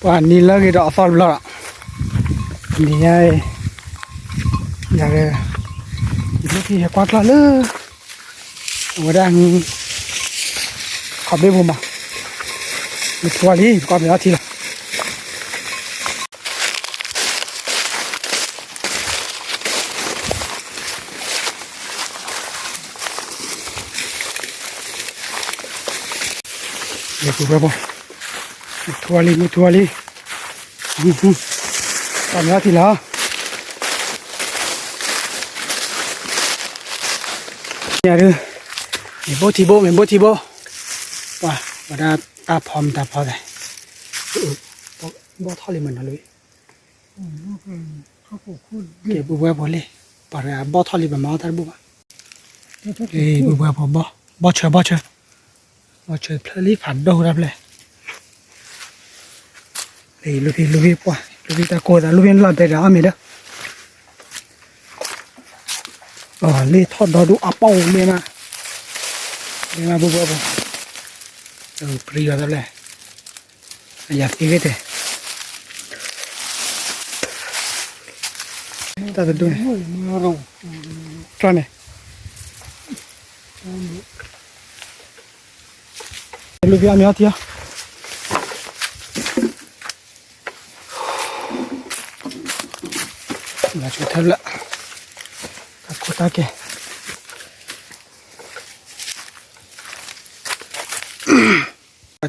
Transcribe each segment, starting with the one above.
ป่านนี้เลิกกินดอกฟอลแล้วนี่ไงอยากเลยลูกพี่กวาดละเลยวันดังขอบได้บุ้มอ่ะมีทัวร์นี้กวาดไปแล้วทีละเดี๋ยวกูไปบ่มีทัวร์นี้กวาดไปแล้วทีละเนี่ยดูเห็นโบทีโบว้าวันนั้นตาพร้อมเลยโบทอดเลยมันนะลุยเก็บบัวบอเลยปะเรื่องโบทอดเลยมันมาทาร์บัวบัวบอเชอร์เพลลี่ฝันดูรับเลยลูกป่ะลูกตะโกนลูกหลับไปแล้วมีเด้อเลยทอดดอดูอัปเปอร์เลยมาบัวปรีกันเลยอยากกินกันเลยตาดูตอนนี้ลูกพี่อามีอะไรมาช่วยทำละตัดโคตรแก่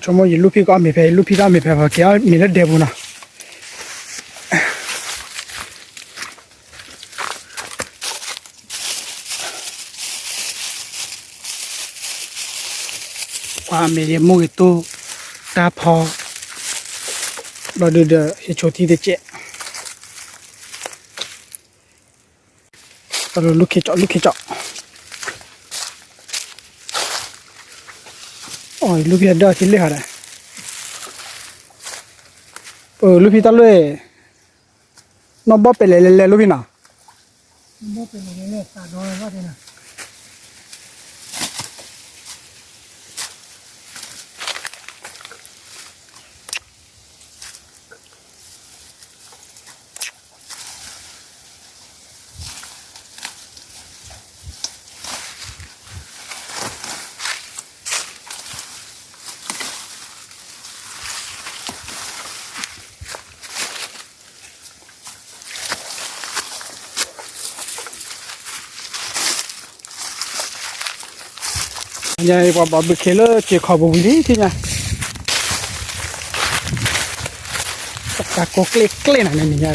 ชมว่าลูกพี่ก็มีเพลลูกพี่ก็มีเพลเพราะแกมีเล็ดเดียบุนะความมีมุกตัวตาพอเราดูเดเฮโชตีเดเจเราลูกเขจาะโอ้ยลูกพี่เดอที่เลี้ยอะไรลูกพี่ตาเลยน้องบ๊อบไปเลยลูกพี่น่ะบ๊อบไปเลยตาโดนว่าที่น่ะยายบอกไปเคลื่อนเกี่ยวกับบุรีที่ไงตะโกเกล้น่ะนี่ยาย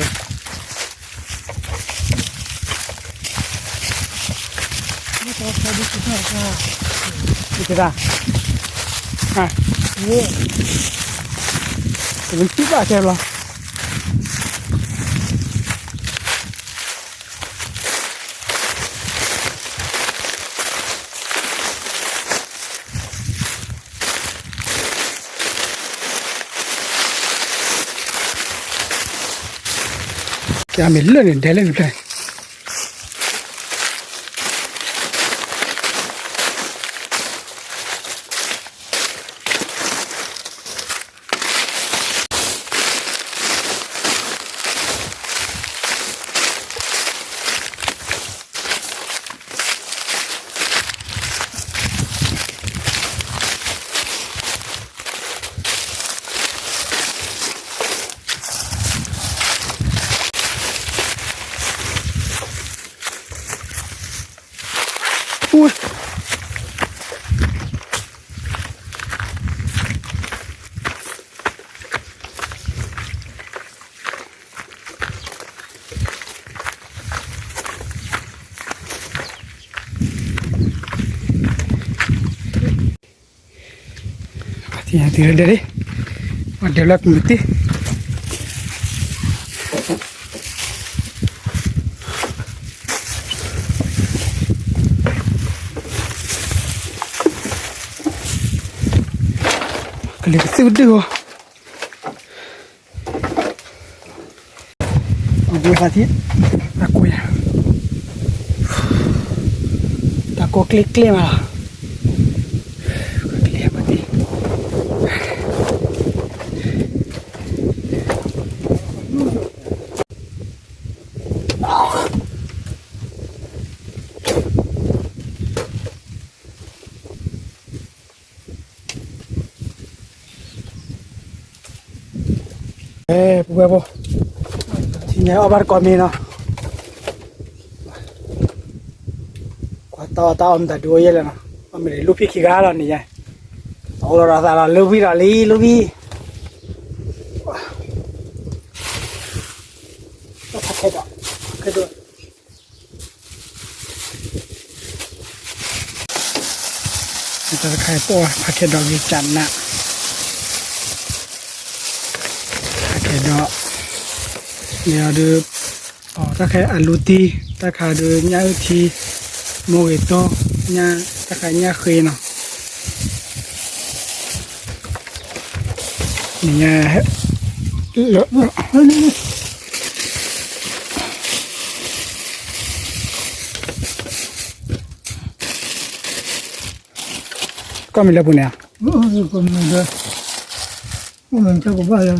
นี่ตัวเขาดิฉันก็ดิฉันอ่ะนี่เป็นที่บ้าใช่ไหมแกมีเรื่องเด่นเลย Ui. Hati-hati dari develop mesti kali sudah aku hati aku ya aku klik malah puevo. Sini obar kami no. Kuat tahu om dah dua je lah no. Kami lupi kigala ni ya. Orang rasa lah lupi rali lupi. Pakai dah, pakai dah. Kita pakai po, pakai dah gican nak. Pakai dah. Ni ada, tak kayak aluti, tak ada nyauti, mojito, tak kayak nyakui no. Ni kami lah punya. Mình cho cũng vào là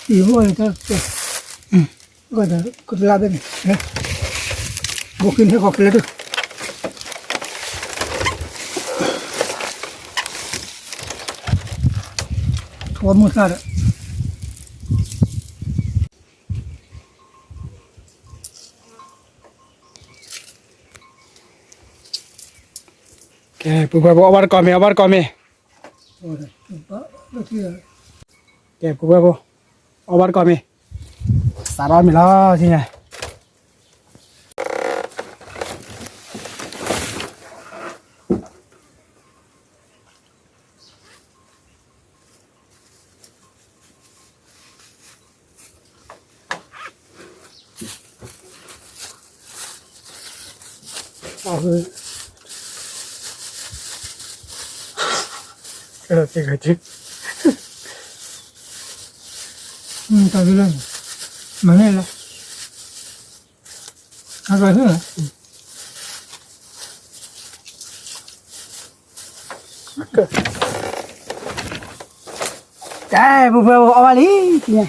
chỉ mua cho gọi là cột la bên này bộ kinh hay học lên được có mua sao đấy Okay, puevo obar kami. rồi đó kia Okay, puevo obar kami. Sarah mila sini. Cái chứ. tao đi lên mà nghe là rồi nữa Cái puevo obar đi sini.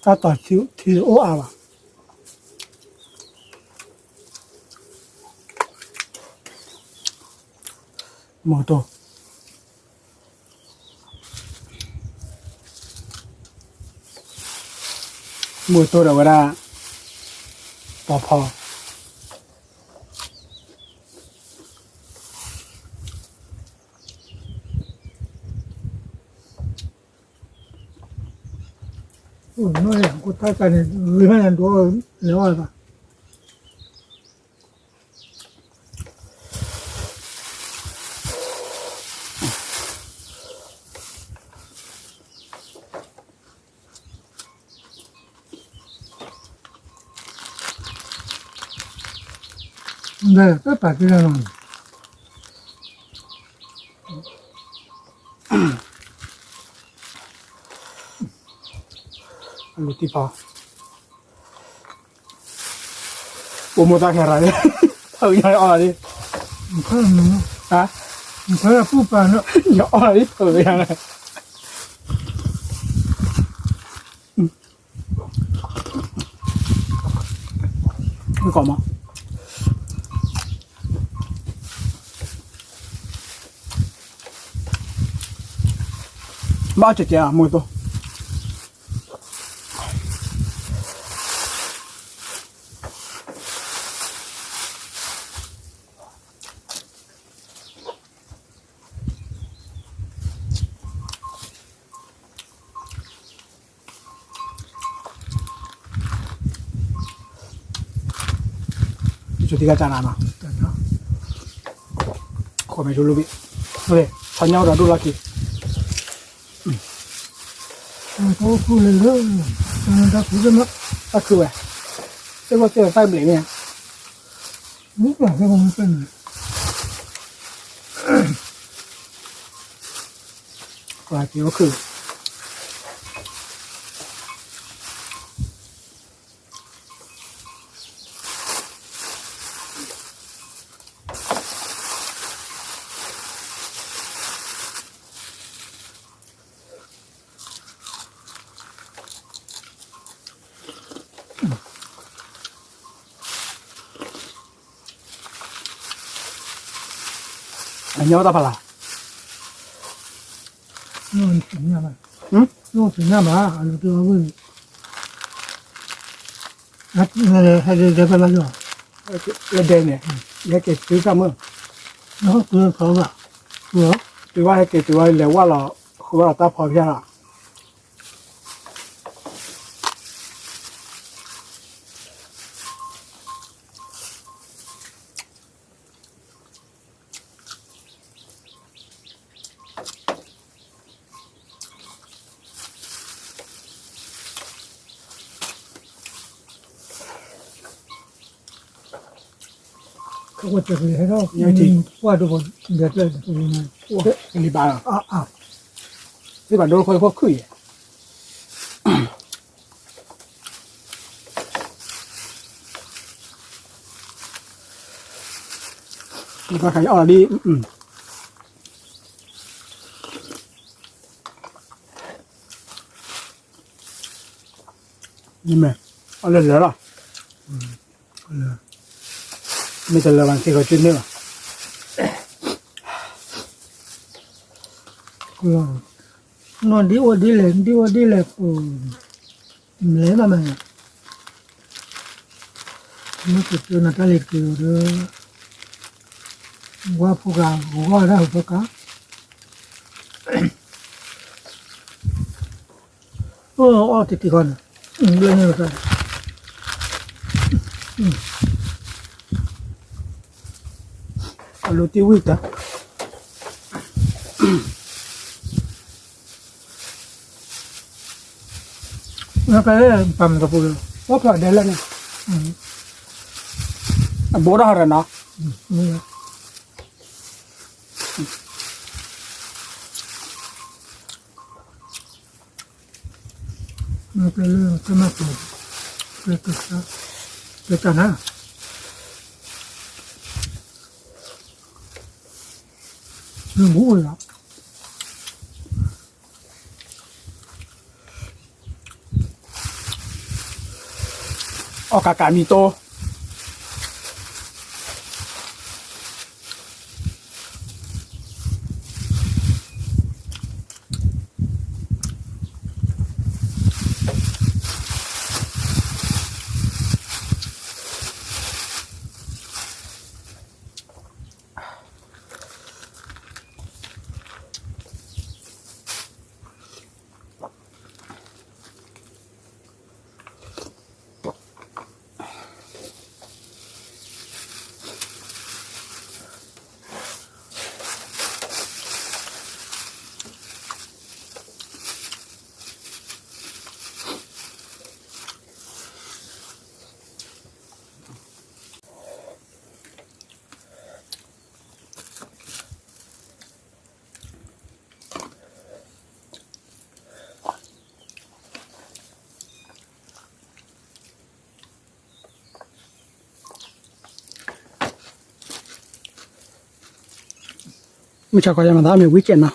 Ta tỏ thiếu ô à. Mô tô. Mô tô đâu ra bỏ phò. nói là cô ta cái này người mấy lần đó nếu mà đây là tất cả cái này rồi Luti pa. Umuta kera đi. Thử nhai o đi. không là mình Hả? phải là phụ bà nữa Nhỏ đi thử nhai này. Cái cỏ mà. Bao nhiêu tiền à? Mua tô. Chú tí cái chả nào nào. Khỏi mày chú lưu bị. Rồi, cho nhau đã đu là kì. có phụ lên nữa người ta phụ lên nữa Ta khử à? Thế có tiền tay bể nè. lúc nào cái con tên này Và thì nó khử. 你要大巴啦？弄平了嘛，嗯，弄平了嘛，这个问，那还得这个那个，那点呢？也给对上么？然后不是跑吧，我对外还给对外来忘了，和了打跑偏了。我这个还到，我这个这我你把了，啊，你把都会可以。你看看奥利，你们，奥利来了，没得来完这个真的了。嗯，那你我的嘞，没那么呀，那就那这里就的，我不干，我那不干。哦，这地方呢，那那个，奥利地位的，那个办个不了，我跑来了呢，不大人呐。没有，那个了，怎么做？这干啥？那不会了。哦，嘎嘎米多，没吃过呀嘛，他没危险呐。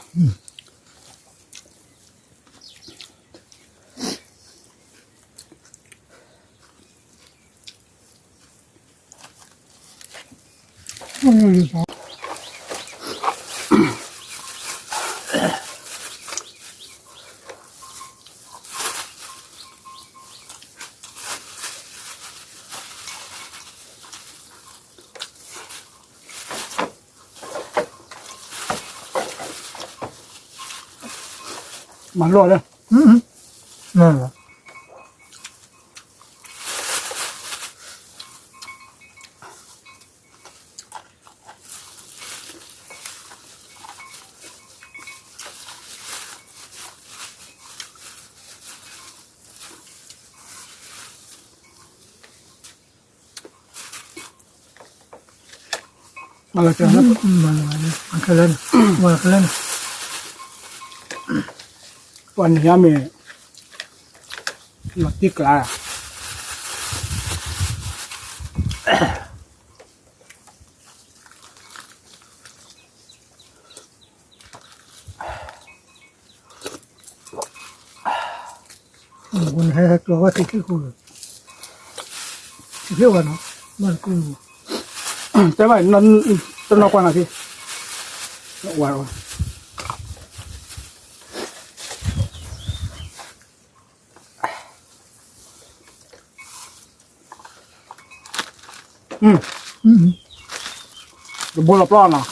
蛮热的，那个，完了这样，可能，我可能，完了下面，老地格啊，我还做我自己过，自己玩呢，蛮过。在外那关了去， ว้าวอืม บุหรี่ปล้อนอ่ะ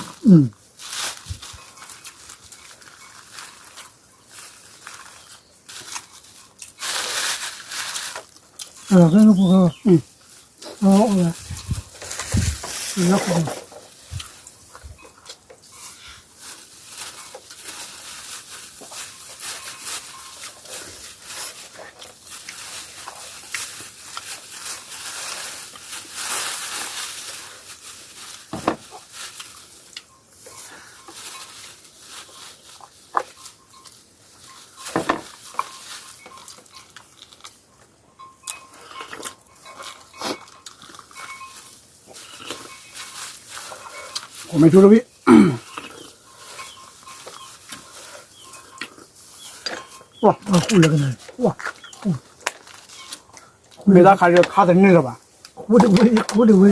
ก็พวกเอาละแล้วก็ผมไม่รู้แล้วพี่哇糊了个呢哇没打开就卡在那个吧糊的味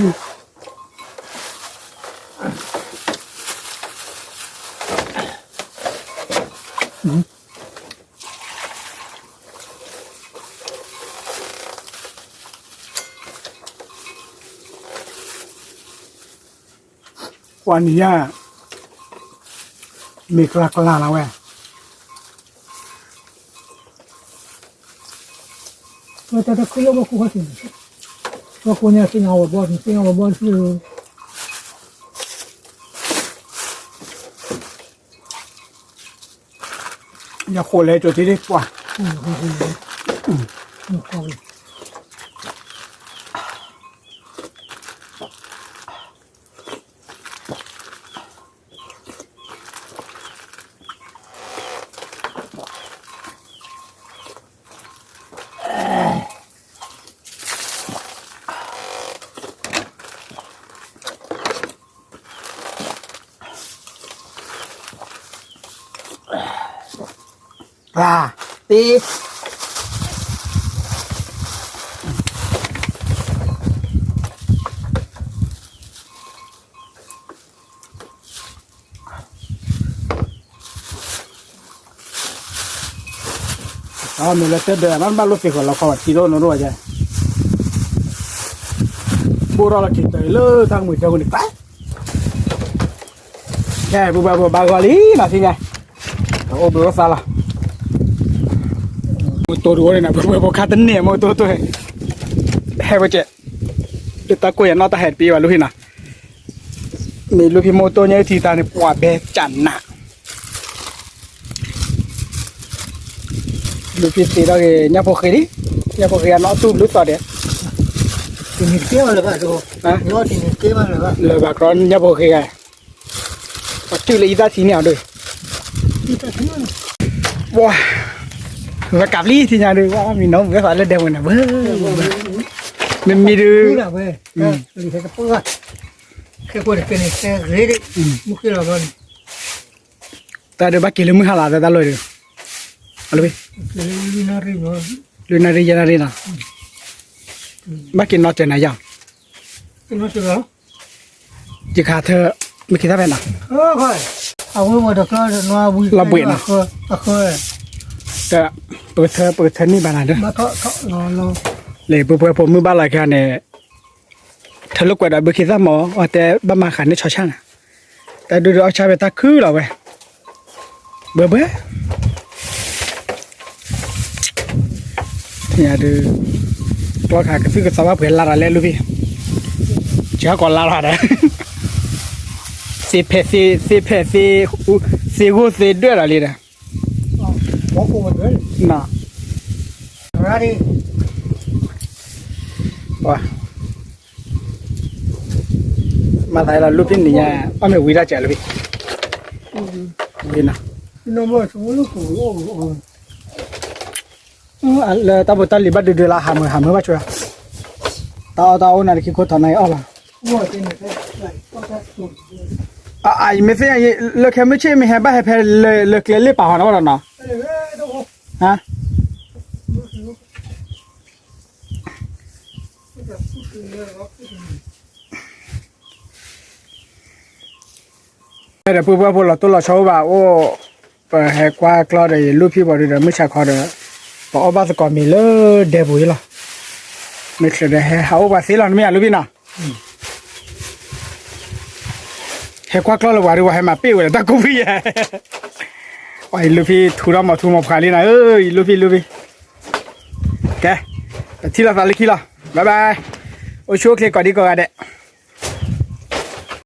วันนี้มีกระกลาแล้วเว้ยแต่คือเราคุยกันว่าคนเนี่ยสิ่งเอาบ่สิ่งเอาบ่คือ อย่าโคเลยจุดที่ดีกว่าตีมีเลเตอร์เดือมันบ้านรถไฟของเราขอที่โน่นรู้จักบูรอเราคิดเลยทางมือเจ้าคนนี้ไปแค่บูบากอลีนะสิไงโอ้บูรสาละมือตัวรู้เลยนะบูขาตันเนี่ยมือตัวให้ไปเจ๊เดี๋ยวตะกุยนอตาเห็ดปีว่าลูกพี่นะมีลูกพี่โมโตเนี่ยที่ตาเนี่ยปวดเบจันนะลูกพี่ตีเราเองเนี่ยพอเคยดิเนี่ยพอเคยนอตู้ลูกต่อเดีย Ini kema le ba do. Ha? Yo ini kema le ba. Le ba kron nya bo ke ga. Chu le ida thi nyaw doi. Kita kena. Wow. Và cặp ly thì nhà được quá mình nấu cái phải lên đều rồi nè bơ. Mình được. Là về. Đi thấy cái bơ. Cái bơ cái này cái rễ đấy. Mua cái là gần. Ta được bắt kilo mớihala ta lôi được. Alo bi. Lunari nó. Lunari janari na. Bắt kilo trên này giờ. Cái nó chưa Chỉ khá thơ mình kia ta bên nào. Thôi. Ông mà được nó vui. Là bụi nào. Khơi. แต่เปิดเทอนี่บ้านไหนเด้อ มาเถาะรอ เลยเปิดผมมือบ้านอะไรกันเนี่ยเธอลูกกว่าได้เบอร์คิดซะหมอว่าแต่บ้านมาขันในชอช่างแต่ดูเอาชายไปตาคือเราเว้ยเบื่อเนี่ยดูตัวขาก็ซื้อกับสาวเผื่อลาอะไรลูกพี่เจ้าก่อนลาอะไรสีกูสีด้วยอะไรเนี่ย bỏ cô một đứa nè ra đi wow mà thấy là lúc này nhà ông mày quỳ ra chợ rồi đi nào nó mới xuống lúc là tao tao li bắt được là hàm mới bắt chưa tao này khi có thằng này ở là mấy cái lực hay mấy chuyện mình hay bắt hay phải lực lấy bảo nó nào hả แต่พวกเราตัวเราชอบว่าโอ้เปิดให้กว่ากล้าได้ลูกพี่บอกเดี๋ยวไม่ใช่คอเด้อพอบ้านสกอมีเลยเดบุยล่ะไม่เคยได้ให้เขาว่าสิเราไม่อยากลูกพี่น่ะให้กว่ากล้าเราว่าหรือว่าให้มาปี้ไว้ตะกูพี่อ่ะไอ้ลูกพี่ทุรมาพาลีนะลูกพี่แกที่เราตาลิกี้ล่ะบ๊ายบายโอ้ช่วยคลิกก่อนดีกว่าเด็